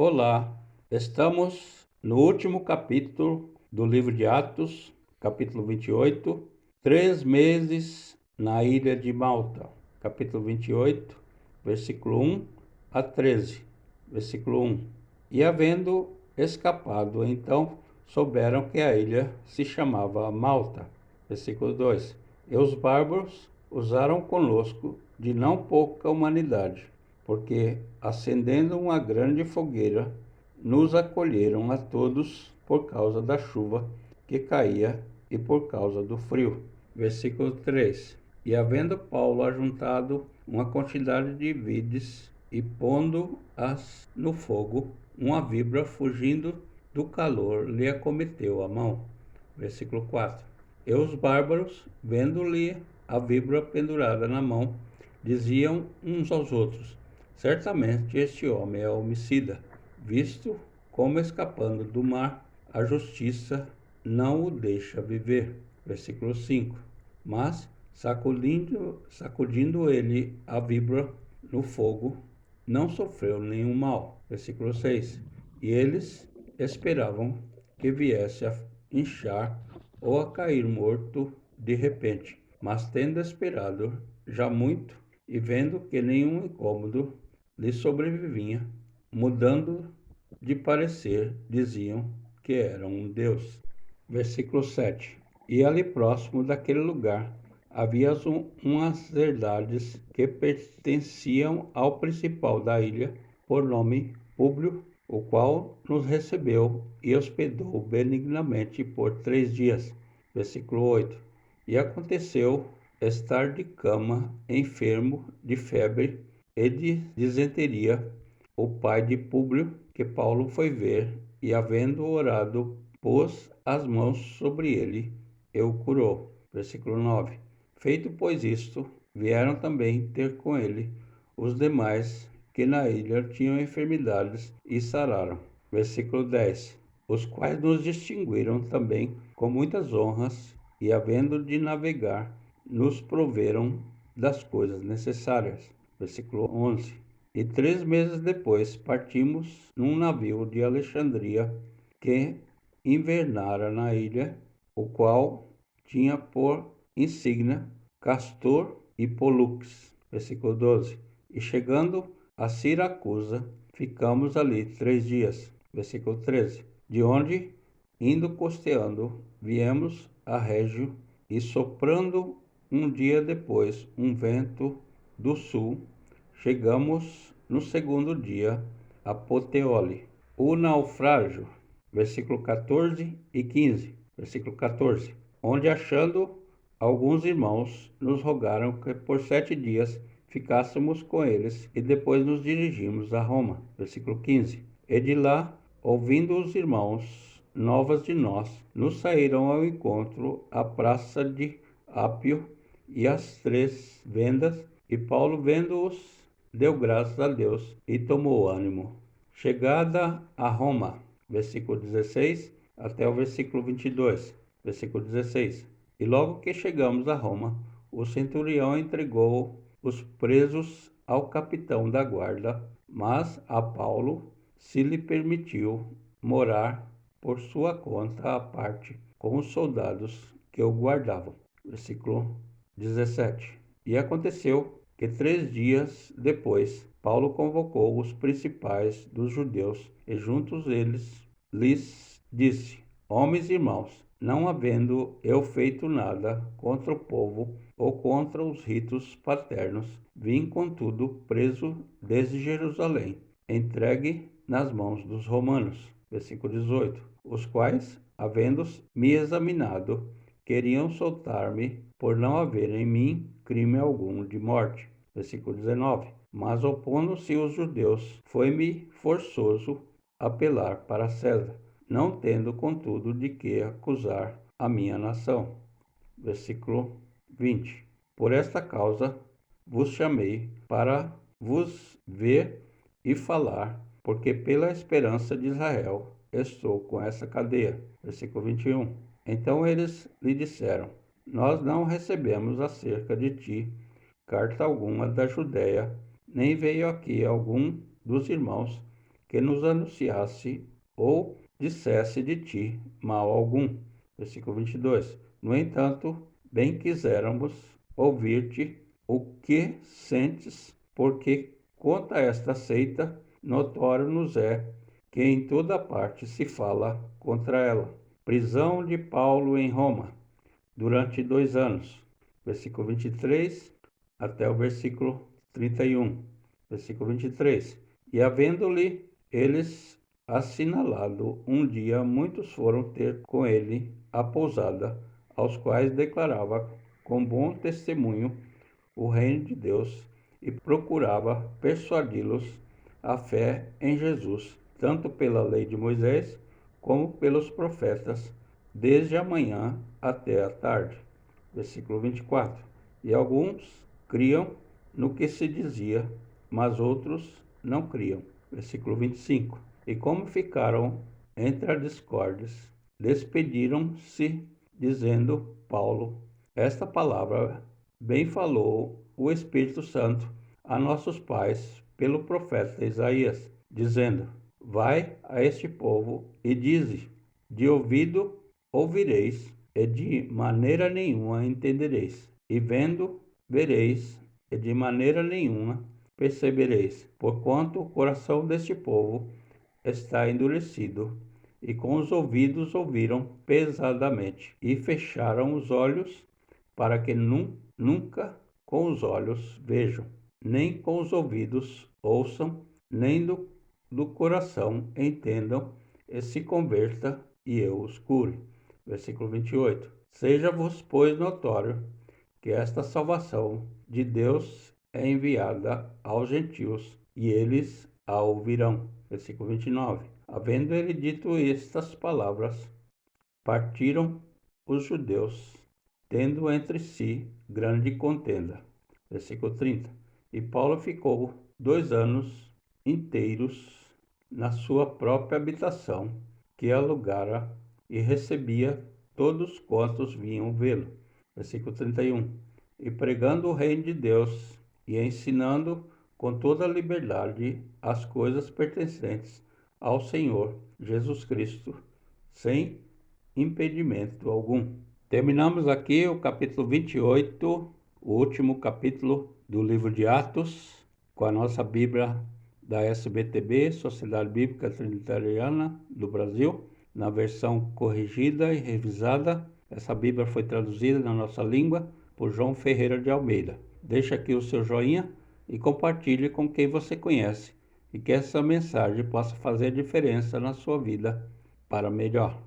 Olá, estamos no último capítulo do livro de Atos, capítulo 28, 3 meses na ilha de Malta, capítulo 28, versículo 1 a 13, versículo 1. E havendo escapado, então souberam que a ilha se chamava Malta, versículo 2. E os bárbaros usaram conosco de não pouca humanidade, porque, acendendo uma grande fogueira, nos acolheram a todos por causa da chuva que caía e por causa do frio. Versículo 3. E havendo Paulo ajuntado uma quantidade de vides e pondo-as no fogo, uma víbora, fugindo do calor, lhe acometeu a mão. Versículo 4. E os bárbaros, vendo-lhe a víbora pendurada na mão, diziam uns aos outros: certamente este homem é homicida, visto como, escapando do mar, a justiça não o deixa viver. Versículo 5. Mas, sacudindo ele a víbora no fogo, não sofreu nenhum mal. Versículo 6. E eles esperavam que viesse a inchar ou a cair morto de repente. Mas, tendo esperado já muito, e vendo que nenhum incômodo lhe sobrevinha, mudando de parecer, diziam que era um deus. Versículo 7. E ali próximo daquele lugar havia umas herdades que pertenciam ao principal da ilha, por nome Públio, o qual nos recebeu e hospedou benignamente por 3 dias. Versículo 8. E aconteceu estar de cama, enfermo de febre e de disenteria, o pai de Públio, que Paulo foi ver, e havendo orado, pôs as mãos sobre ele e o curou. Versículo 9. Feito, pois, isto, vieram também ter com ele os demais que na ilha tinham enfermidades e sararam. Versículo 10. Os quais nos distinguiram também com muitas honras e, havendo de navegar, nos proveram das coisas necessárias. Versículo 11. E 3 meses depois partimos num navio de Alexandria que invernara na ilha, o qual tinha por insígnia Castor e Pólux. Versículo 12. E chegando a Siracusa, ficamos ali 3 dias. Versículo 13. De onde, indo costeando, viemos a Régio, e soprando um dia depois um vento do sul, chegamos no segundo dia a Puteoli. O naufrágio, versículo 14 e 15. Versículo 14. Onde, achando alguns irmãos, nos rogaram que por 7 dias ficássemos com eles e depois nos dirigimos a Roma. Versículo 15. E de lá, ouvindo os irmãos novas de nós, nos saíram ao encontro à praça de Ápio e às 3 vendas, e Paulo, vendo-os, deu graças a Deus e tomou ânimo. Chegada a Roma, versículo 16 até o versículo 22. Versículo 16. E logo que chegamos a Roma, o centurião entregou os presos ao capitão da guarda, mas a Paulo se lhe permitiu morar por sua conta à parte com os soldados que o guardavam. Versículo 17. E aconteceu que 3 dias depois, Paulo convocou os principais dos judeus e juntos eles lhes disse: homens e irmãos, não havendo eu feito nada contra o povo ou contra os ritos paternos, vim contudo preso desde Jerusalém, entregue nas mãos dos romanos. Versículo 18. Os quais, havendo-me examinado, queriam soltar-me por não haver em mim crime algum de morte. Versículo 19. Mas, opondo-se os judeus, foi-me forçoso apelar para César, não tendo, contudo, de que acusar a minha nação. Versículo 20. Por esta causa vos chamei para vos ver e falar, porque pela esperança de Israel estou com essa cadeia. Versículo 21. Então eles lhe disseram: nós não recebemos acerca de ti carta alguma da Judéia, nem veio aqui algum dos irmãos que nos anunciasse ou dissesse de ti mal algum. Versículo 22. No entanto, bem quiséramos ouvir-te o que sentes, porque quanto a esta seita, notório nos é que em toda parte se fala contra ela. Prisão de Paulo em Roma, durante 2 anos. Versículo 23 até o versículo 31. Versículo 23. E havendo-lhe eles assinalado um dia, muitos foram ter com ele a pousada, aos quais declarava com bom testemunho o reino de Deus e procurava persuadi-los à fé em Jesus, tanto pela lei de Moisés como pelos profetas, desde a manhã até a tarde. Versículo 24. E alguns criam no que se dizia, mas outros não criam. Versículo 25. E como ficaram entre as discórdias, despediram-se, dizendo Paulo: esta palavra bem falou o Espírito Santo a nossos pais pelo profeta Isaías, dizendo: vai a este povo e dize: de ouvido ouvireis, e de maneira nenhuma entendereis, e vendo vereis, e de maneira nenhuma percebereis, porquanto o coração deste povo está endurecido, e com os ouvidos ouviram pesadamente, e fecharam os olhos, para que nunca com os olhos vejam, nem com os ouvidos ouçam, nem do coração entendam, e se converta, e eu os cure. Versículo 28. Seja-vos, pois, notório que esta salvação de Deus é enviada aos gentios, e eles a ouvirão. Versículo 29. Havendo ele dito estas palavras, partiram os judeus, tendo entre si grande contenda. Versículo 30. E Paulo ficou 2 anos inteiros na sua própria habitação, que alugara, e recebia todos quantos vinham vê-lo. Versículo 31. E pregando o reino de Deus, e ensinando com toda a liberdade as coisas pertencentes ao Senhor Jesus Cristo, sem impedimento algum. Terminamos aqui o capítulo 28, o último capítulo do livro de Atos, com a nossa Bíblia da SBTB, Sociedade Bíblica Trinitariana do Brasil, na versão corrigida e revisada. Essa Bíblia foi traduzida na nossa língua por João Ferreira de Almeida. Deixe aqui o seu joinha e compartilhe com quem você conhece, e que essa mensagem possa fazer diferença na sua vida para melhor.